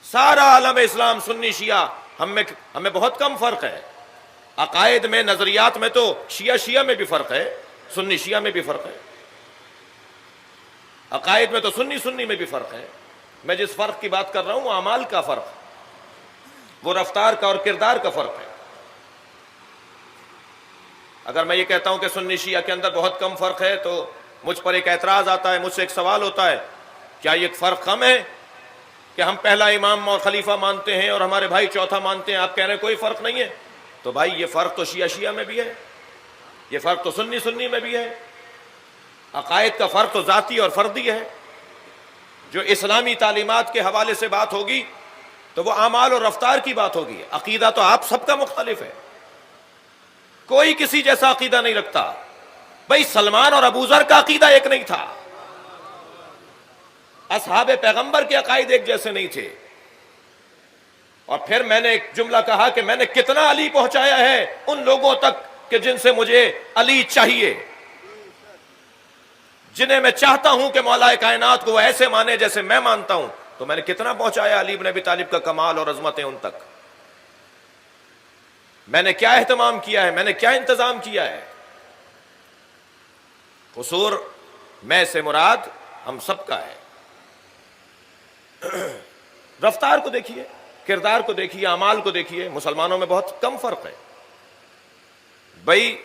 سارا عالم اسلام سنی شیعہ ہمیں بہت کم فرق ہے. عقائد میں، نظریات میں تو شیعہ میں بھی فرق ہے، سنی شیعہ میں بھی فرق ہے. عقائد میں تو سنی میں بھی فرق ہے. میں جس فرق کی بات کر رہا ہوں وہ اعمال کا فرق، وہ رفتار کا اور کردار کا فرق ہے. اگر میں یہ کہتا ہوں کہ سنی شیعہ کے اندر بہت کم فرق ہے تو مجھ پر ایک اعتراض آتا ہے، مجھ سے ایک سوال ہوتا ہے، کیا یہ فرق کم ہے کہ ہم پہلا امام اور خلیفہ مانتے ہیں اور ہمارے بھائی چوتھا مانتے ہیں، آپ کہہ رہے ہیں کوئی فرق نہیں ہے؟ تو بھائی یہ فرق تو شیعہ میں بھی ہے، یہ فرق تو سنی میں بھی ہے. عقائد کا فرق تو ذاتی اور فردی ہے. جو اسلامی تعلیمات کے حوالے سے بات ہوگی تو وہ اعمال اور رفتار کی بات ہوگی. عقیدہ تو آپ سب کا مختلف ہے، کوئی کسی جیسا عقیدہ نہیں رکھتا. بھائی سلمان اور ابو ذر کا عقیدہ ایک نہیں تھا، اصحاب پیغمبر کے عقائد ایک جیسے نہیں تھے. اور پھر میں نے ایک جملہ کہا کہ میں نے کتنا علی پہنچایا ہے ان لوگوں تک کہ جن سے مجھے علی چاہیے، جنہیں میں چاہتا ہوں کہ مولا کائنات کو وہ ایسے مانے جیسے میں مانتا ہوں. تو میں نے کتنا پہنچایا علی بن ابی طالب کا کمال اور عظمتیں ان تک. میں نے کیا اہتمام کیا ہے، میں نے کیا انتظام کیا ہے. قصور میں سے مراد ہم سب کا ہے. رفتار کو دیکھیے، کردار کو دیکھیے، اعمال کو دیکھیے. مسلمانوں میں بہت کم فرق ہے. بھائی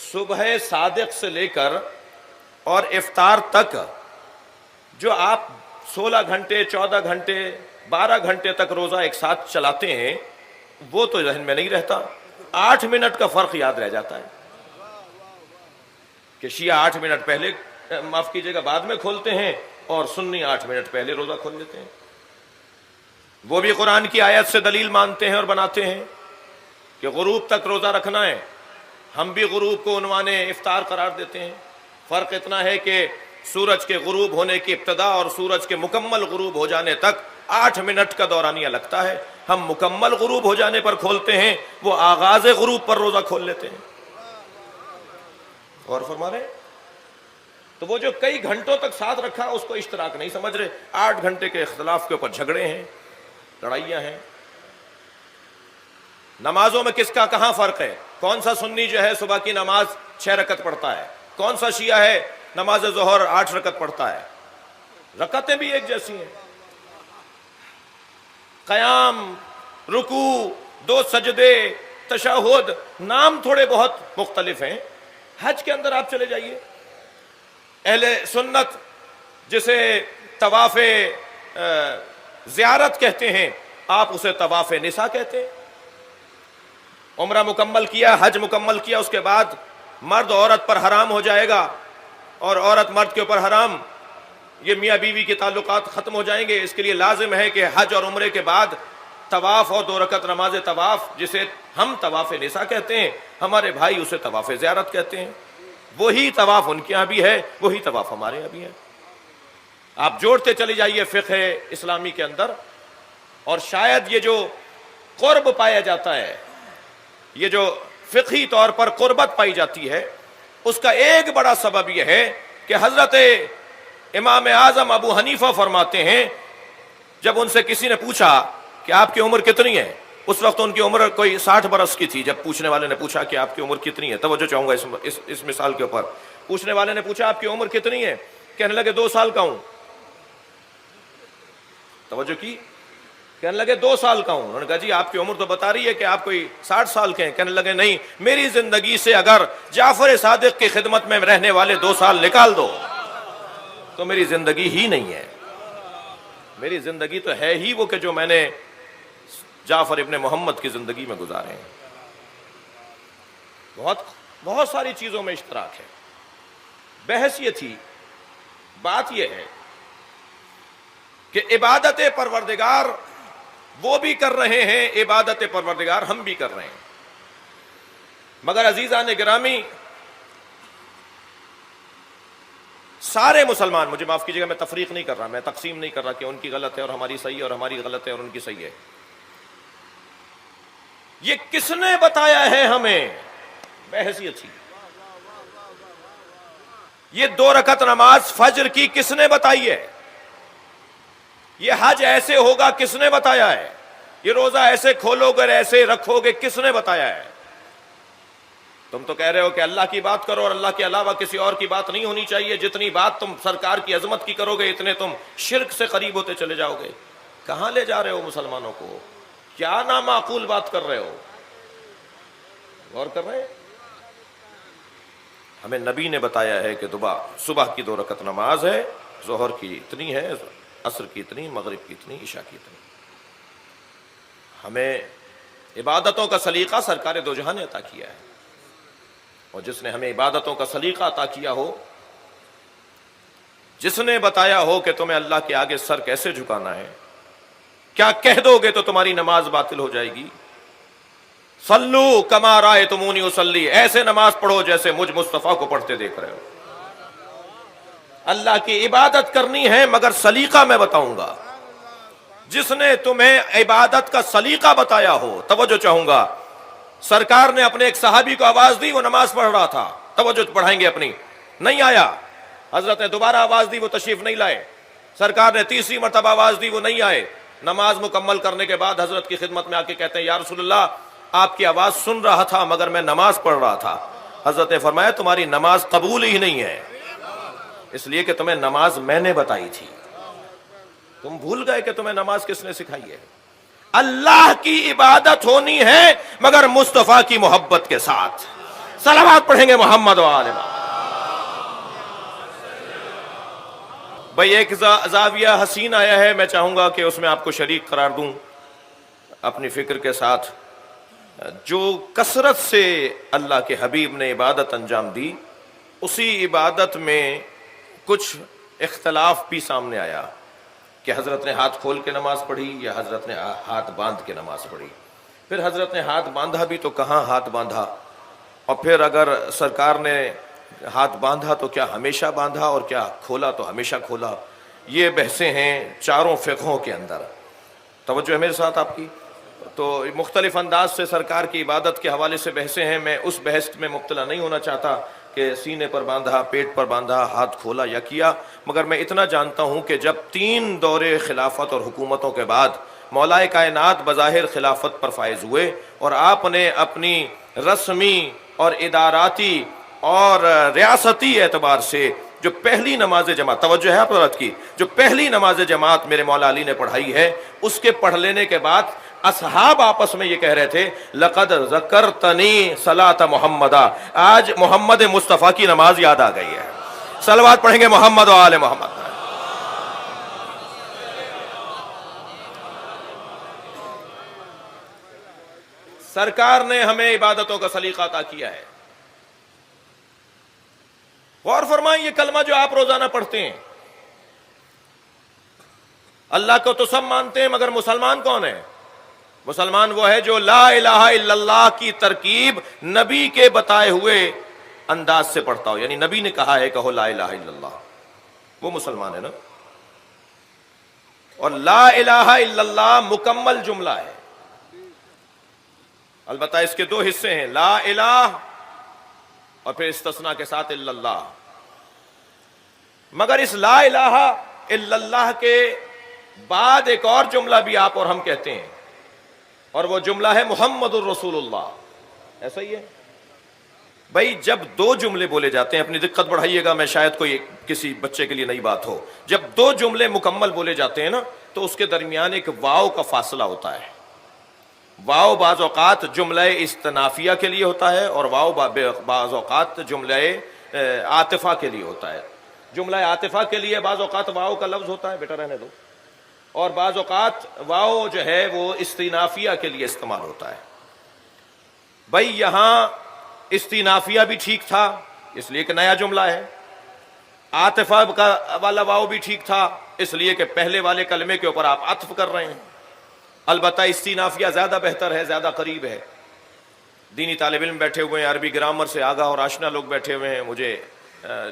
صبح صادق سے لے کر اور افطار تک جو آپ 16 گھنٹے 14 گھنٹے 12 گھنٹے تک روزہ ایک ساتھ چلاتے ہیں وہ تو ذہن میں نہیں رہتا. 8 منٹ کا فرق یاد رہ جاتا ہے کہ شیعہ 8 منٹ پہلے، معاف کیجیے گا، بعد میں کھولتے ہیں اور سنی 8 منٹ پہلے روزہ کھول لیتے ہیں. وہ بھی قرآن کی آیت سے دلیل مانتے ہیں اور بناتے ہیں کہ غروب تک روزہ رکھنا ہے. ہم بھی غروب کو عنوان افطار قرار دیتے ہیں. فرق اتنا ہے کہ سورج کے غروب ہونے کی ابتدا اور سورج کے مکمل غروب ہو جانے تک 8 منٹ کا دورانیہ لگتا ہے. ہم مکمل غروب ہو جانے پر کھولتے ہیں، وہ آغاز غروب پر روزہ کھول لیتے ہیں. اور فرما رہے ہیں تو وہ جو کئی گھنٹوں تک ساتھ رکھا اس کو اشتراک نہیں سمجھ رہے. 8 گھنٹے کے اختلاف کے اوپر جھگڑے ہیں، لڑائیاں ہیں. نمازوں میں کس کا کہاں فرق ہے؟ کون سا سنی جو ہے صبح کی نماز 6 رکعت پڑھتا ہے، کون سا شیعہ ہے نماز ظہر 8 رکعت پڑھتا ہے؟ رکعتیں بھی ایک جیسی ہیں. قیام، رکوع، 2 سجدے، تشہد، نام تھوڑے بہت مختلف ہیں. حج کے اندر آپ چلے جائیے، اہل سنت جسے طواف زیارت کہتے ہیں آپ اسے طواف نساء کہتے ہیں. عمرہ مکمل کیا، حج مکمل کیا، اس کے بعد مرد عورت پر حرام ہو جائے گا اور عورت مرد کے اوپر حرام. یہ میاں بیوی کے تعلقات ختم ہو جائیں گے. اس کے لیے لازم ہے کہ حج اور عمرے کے بعد طواف اور 2 رکعت نماز طواف، جسے ہم طواف نساء کہتے ہیں، ہمارے بھائی اسے طواف زیارت کہتے ہیں. وہی طواف ان کے یہاں بھی ہے، وہی طواف ہمارے یہاں بھی ہے. آپ جوڑتے چلے جائیے فقہ اسلامی کے اندر، اور شاید یہ جو قرب پایا جاتا ہے، یہ جو فقہی طور پر قربت پائی جاتی ہے، اس کا ایک بڑا سبب یہ ہے کہ حضرت امام اعظم ابو حنیفہ فرماتے ہیں جب ان سے کسی نے پوچھا کہ آپ کی عمر کتنی ہے، اس وقت ان کی عمر کوئی 60 برس کی تھی. جب پوچھنے والے نے پوچھا کہ آپ کی عمر کتنی ہے، توجہ چاہوں گا اس مثال کے اوپر. پوچھنے والے نے پوچھا آپ کی عمر کتنی ہے، کہنے لگے 2 سال کا ہوں. توجہ کی، کہنے لگے 2 سال کا ہوں. انہوں نے کہا جی آپ کی عمر تو بتا رہی ہے کہ آپ کوئی 60 سال کے ہیں. کہنے لگے نہیں، میری زندگی سے اگر جعفر صادق کی خدمت میں رہنے والے 2 سال نکال دو تو میری زندگی ہی نہیں ہے. میری زندگی تو ہے ہی وہ کہ جو میں نے جعفر ابن محمد کی زندگی میں گزارے ہیں. بہت ساری چیزوں میں اشتراک ہے. بحث یہ تھی، بات یہ ہے کہ عبادت پروردگار وہ بھی کر رہے ہیں، عبادت پروردگار ہم بھی کر رہے ہیں. مگر عزیزان گرامی، سارے مسلمان، مجھے معاف کیجیے گا میں تفریق نہیں کر رہا، میں تقسیم نہیں کر رہا کہ ان کی غلط ہے اور ہماری صحیح ہے اور ہماری غلط ہے اور ان کی صحیح ہے. یہ کس نے بتایا ہے ہمیں؟ بحث یہ تھی. یہ 2 رکعت نماز فجر کی کس نے بتائی ہے؟ یہ حج ایسے ہوگا کس نے بتایا ہے؟ یہ روزہ ایسے کھولو گے ایسے رکھو گے کس نے بتایا ہے؟ تم تو کہہ رہے ہو کہ اللہ کی بات کرو اور اللہ کے علاوہ کسی اور کی بات نہیں ہونی چاہیے، جتنی بات تم سرکار کی عظمت کی کرو گے اتنے تم شرک سے قریب ہوتے چلے جاؤ گے۔ کہاں لے جا رہے ہو مسلمانوں کو؟ کیا نامعقول بات کر رہے ہو؟ غور کر رہے ہیں؟ ہمیں نبی نے بتایا ہے کہ صبح کی 2 رکعت نماز ہے، ظہر کی اتنی ہے، عصر کی اتنی، مغرب کی اتنی، عشاء کی اتنی۔ ہمیں عبادتوں کا سلیقہ سرکار دو جہاں نے عطا کیا ہے، اور جس نے ہمیں عبادتوں کا سلیقہ عطا کیا ہو، جس نے بتایا ہو کہ تمہیں اللہ کے آگے سر کیسے جھکانا ہے، کیا کہہ دو گے تو تمہاری نماز باطل ہو جائے گی۔ صلو کما رأیتمونی اصلی، ایسے نماز پڑھو جیسے مجھ مصطفیٰ کو پڑھتے دیکھ رہے ہو۔ اللہ کی عبادت کرنی ہے مگر سلیقہ میں بتاؤں گا۔ جس نے تمہیں عبادت کا سلیقہ بتایا ہو، توجہ چاہوں گا، سرکار نے اپنے ایک صحابی کو آواز دی، وہ نماز پڑھ رہا تھا، توجہ پڑھائیں گے اپنی، نہیں آیا، حضرت نے دوبارہ آواز دی، وہ تشریف نہیں لائے، سرکار نے تیسری مرتبہ آواز دی، وہ نہیں آئے، نماز مکمل کرنے کے بعد حضرت کی خدمت میں آ کے کہتے ہیں یا رسول اللہ آپ کی آواز سن رہا تھا مگر میں نماز پڑھ رہا تھا۔ حضرت نے فرمایا تمہاری نماز قبول ہی نہیں ہے، اس لیے کہ تمہیں نماز میں نے بتائی تھی، تم بھول گئے کہ تمہیں نماز کس نے سکھائی ہے۔ اللہ کی عبادت ہونی ہے مگر مصطفیٰ کی محبت کے ساتھ۔ صلوات پڑھیں گے محمد و آل محمد۔ بھئی ایک زاویہ حسین آیا ہے، میں چاہوں گا کہ اس میں آپ کو شریک قرار دوں اپنی فکر کے ساتھ۔ جو کثرت سے اللہ کے حبیب نے عبادت انجام دی، اسی عبادت میں کچھ اختلاف بھی سامنے آیا کہ حضرت نے ہاتھ کھول کے نماز پڑھی یا حضرت نے ہاتھ باندھ کے نماز پڑھی۔ پھر حضرت نے ہاتھ باندھا بھی تو کہاں ہاتھ باندھا، اور پھر اگر سرکار نے ہاتھ باندھا تو کیا ہمیشہ باندھا، اور کیا کھولا تو ہمیشہ کھولا۔ یہ بحثیں ہیں چاروں فقہوں کے اندر، توجہ ہے میرے ساتھ آپ کی؟ تو مختلف انداز سے سرکار کی عبادت کے حوالے سے بحثیں ہیں، میں اس بحث میں مبتلا نہیں ہونا چاہتا کہ سینے پر باندھا، پیٹ پر باندھا، ہاتھ کھولا یا کیا، مگر میں اتنا جانتا ہوں کہ جب 3 دورے خلافت اور حکومتوں کے بعد مولا کائنات بظاہر خلافت پر فائز ہوئے، اور آپ نے اپنی رسمی اور اداراتی اور ریاستی اعتبار سے جو پہلی نماز جماعت، توجہ ہے آپ حضرت کی، جو پہلی نماز جماعت میرے مولا علی نے پڑھائی ہے، اس کے پڑھ لینے کے بعد اصحاب آپس میں یہ کہہ رہے تھے لقد ذکرتنی صلاۃ محمدہ، آج محمد مصطفیٰ کی نماز یاد آ گئی ہے۔ صلوات پڑھیں گے محمد و آل محمد۔ سرکار نے ہمیں عبادتوں کا سلیقہ عطا کیا ہے۔ غور فرمائیں، یہ کلمہ جو آپ روزانہ پڑھتے ہیں، اللہ کو تو سب مانتے ہیں مگر مسلمان کون ہے؟ مسلمان وہ ہے جو لا الہ الا اللہ کی ترکیب نبی کے بتائے ہوئے انداز سے پڑھتا ہو، یعنی نبی نے کہا ہے کہو لا الہ الا اللہ، وہ مسلمان ہے نا۔ اور لا الہ الا اللہ مکمل جملہ ہے، البتہ اس کے 2 حصے ہیں، لا الہ اور پھر استثناء کے ساتھ الا اللہ۔ مگر اس لا الہ الا اللہ کے بعد ایک اور جملہ بھی آپ اور ہم کہتے ہیں، اور وہ جملہ ہے محمد الرسول اللہ، ایسا ہی ہے؟ بھائی جب 2 جملے بولے جاتے ہیں، اپنی دقت بڑھائیے گا، میں شاید کوئی کسی بچے کے لیے نئی بات ہو، جب 2 جملے مکمل بولے جاتے ہیں نا تو اس کے درمیان ایک واو کا فاصلہ ہوتا ہے۔ واو بعض اوقات جملہ استنافیہ کے لیے ہوتا ہے، اور واو بعض اوقات جملہ عاطفہ کے لیے ہوتا ہے۔ جملہ عاطفہ کے لیے بعض اوقات واو کا لفظ ہوتا ہے، بیٹا رہنے دو، اور بعض اوقات واو جو ہے وہ استنافیہ کے لیے استعمال ہوتا ہے۔ بھائی یہاں استنافیہ بھی ٹھیک تھا اس لیے کہ نیا جملہ ہے، عاطفہ کا والا واو بھی ٹھیک تھا اس لیے کہ پہلے والے کلمے کے اوپر آپ عطف کر رہے ہیں، البتہ استنافیہ زیادہ بہتر ہے، زیادہ قریب ہے۔ دینی طالب علم بیٹھے ہوئے ہیں، عربی گرامر سے آگاہ اور آشنا لوگ بیٹھے ہوئے ہیں، مجھے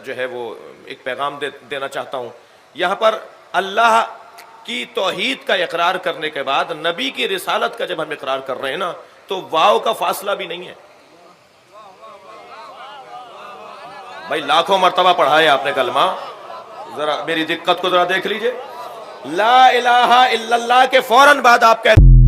جو ہے وہ ایک پیغام دینا چاہتا ہوں۔ یہاں پر اللہ کی توحید کا اقرار کرنے کے بعد نبی کی رسالت کا جب ہم اقرار کر رہے ہیں نا تو واو کا فاصلہ بھی نہیں ہے۔ بھائی لاکھوں مرتبہ پڑھا ہے آپ نے کلمہ، ذرا میری دقت کو ذرا دیکھ لیجئے، لا الہ الا اللہ کے فوراً بعد آپ کہتے